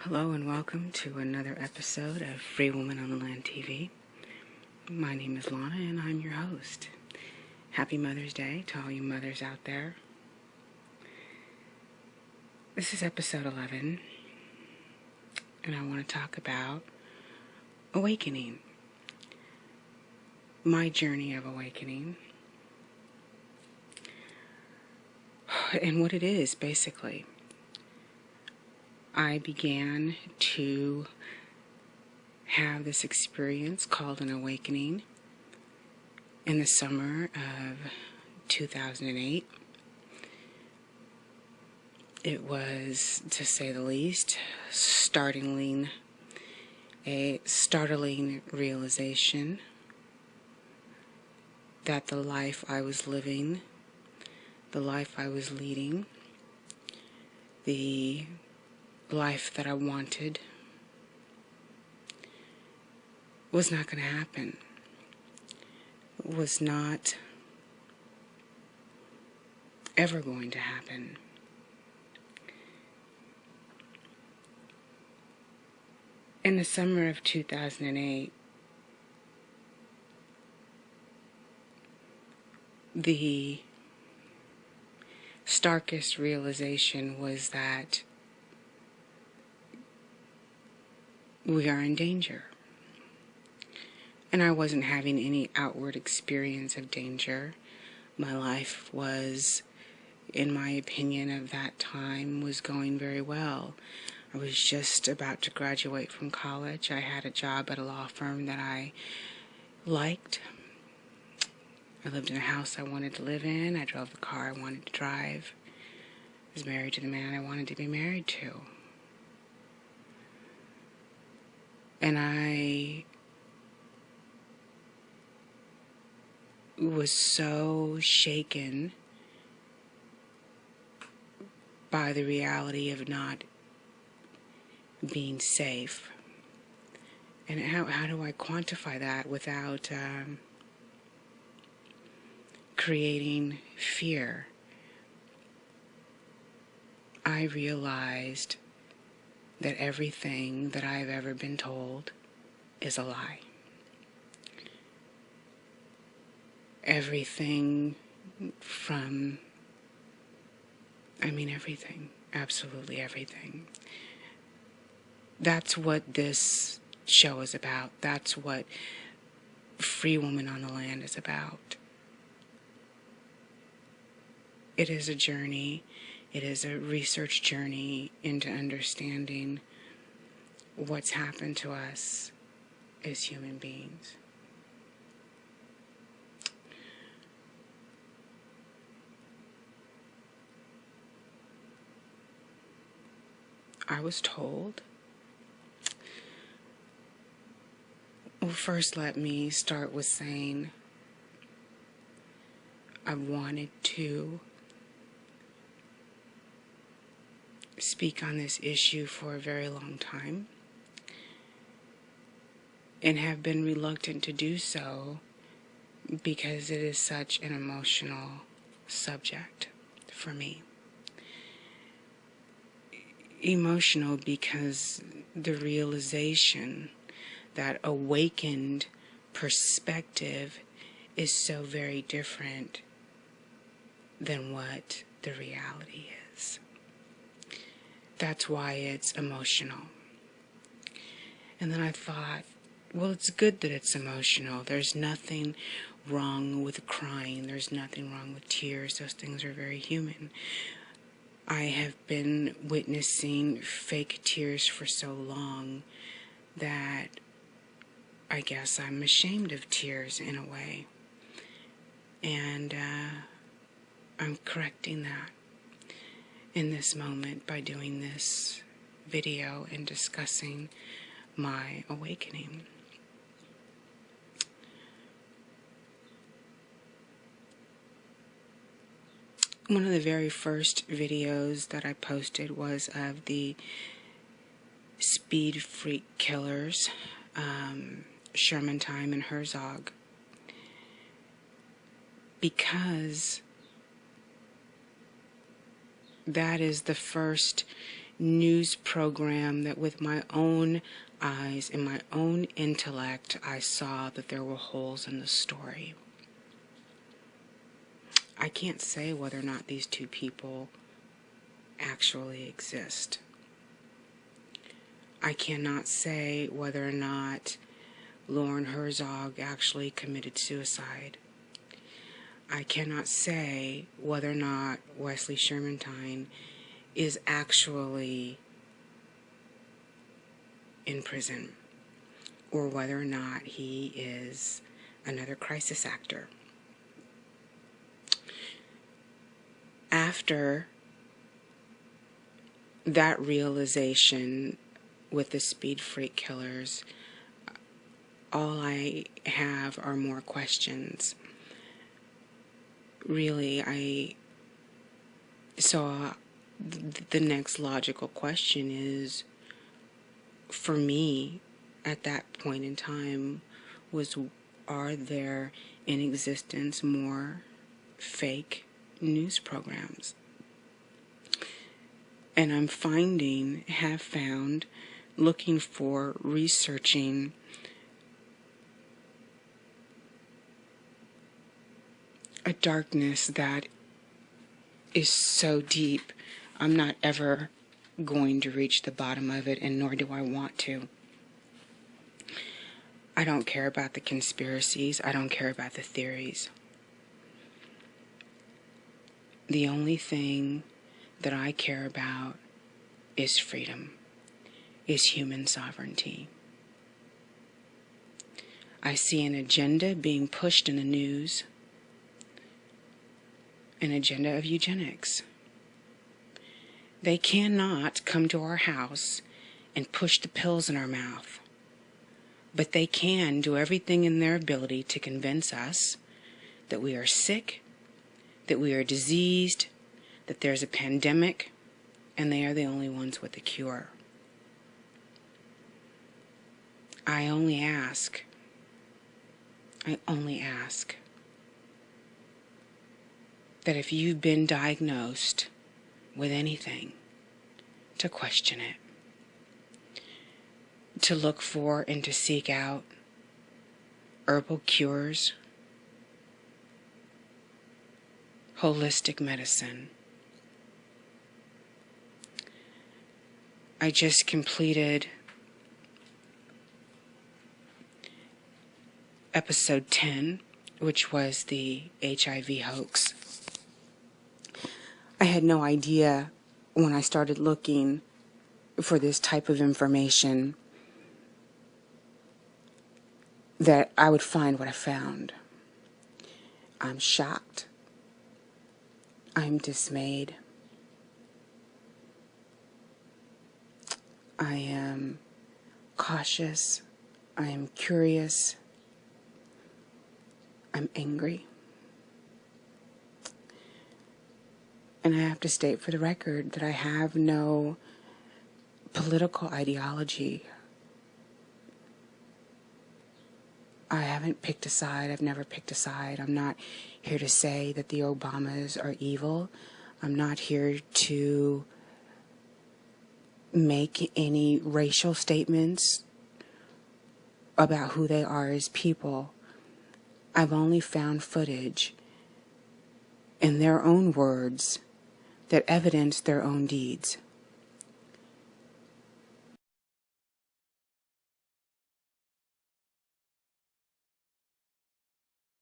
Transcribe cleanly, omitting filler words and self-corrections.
Hello and welcome to another episode of FWOTL T.V. My name is Lana and I'm your host. Happy Mother's Day to all you mothers out there. This is episode 11 and I want to talk about awakening. My journey of awakening. And what it is, basically. I began to have this experience called an awakening in the summer of 2008. It was, to say the least, a startling realization that the life I was living, the life I was leading, the life that I wanted was not going to happen. It was not ever going to happen. In the summer of 2008, the starkest realization was that we are in danger. And I wasn't having any outward experience of danger. My life was, in my opinion of that time, was going very well. I was just about to graduate from college. I had a job at a law firm that I liked. I lived in a house I wanted to live in. I drove the car I wanted to drive. I was married to the man I wanted to be married to. And I was so shaken by the reality of not being safe. And how do I quantify that without creating fear? I realized that everything that I've ever been told is a lie. Everything everything, absolutely everything. That's what this show is about. That's what Free Woman on the Land is about. It is a journey. It is a research journey into understanding what's happened to us as human beings. I was told. Well, first let me start with saying I wanted to speak on this issue for a very long time and have been reluctant to do so because it is such an emotional subject for me. Emotional because the realization that awakened perspective is so very different than what the reality is. That's why it's emotional. And then I thought, well, it's good that it's emotional. There's nothing wrong with crying. There's nothing wrong with tears. Those things are very human. I have been witnessing fake tears for so long that I guess I'm ashamed of tears in a way. And I'm correcting that in this moment by doing this video and discussing my awakening. One of the very first videos that I posted was of the speed freak killers, Sherman Time and Herzog, because that is the first news program that with my own eyes and my own intellect I saw that there were holes in the story. I can't say whether or not these two people actually exist. I cannot say whether or not Lauren Herzog actually committed suicide. I cannot say whether or not Wesley Shermantine is actually in prison, or whether or not he is another crisis actor. After that realization with the Speed Freak killers, all I have are more questions. Really, I saw the next logical question is, for me, at that point in time, was, are there in existence more fake news programs? And I'm have found, looking for, researching, a darkness that is so deep, I'm not ever going to reach the bottom of it, and nor do I want to. I don't care about the conspiracies. I don't care about the theories. The only thing that I care about is freedom, is human sovereignty. I see an agenda being pushed in the news, an agenda of eugenics. They cannot come to our house and push the pills in our mouth, but they can do everything in their ability to convince us that we are sick, that we are diseased, that there's a pandemic, and they are the only ones with a cure. I only ask that if you've been diagnosed with anything, to question it, to look for and to seek out herbal cures, holistic medicine. I just completed episode 10, which was the HIV hoax. I had no idea when I started looking for this type of information that I would find what I found. I'm shocked. I'm dismayed. I am cautious. I am curious. I'm angry. And I have to state for the record that I have no political ideology. I haven't picked a side. I've never picked a side. I'm not here to say that the Obamas are evil. I'm not here to make any racial statements about who they are as people. I've only found footage in their own words that evidence their own deeds.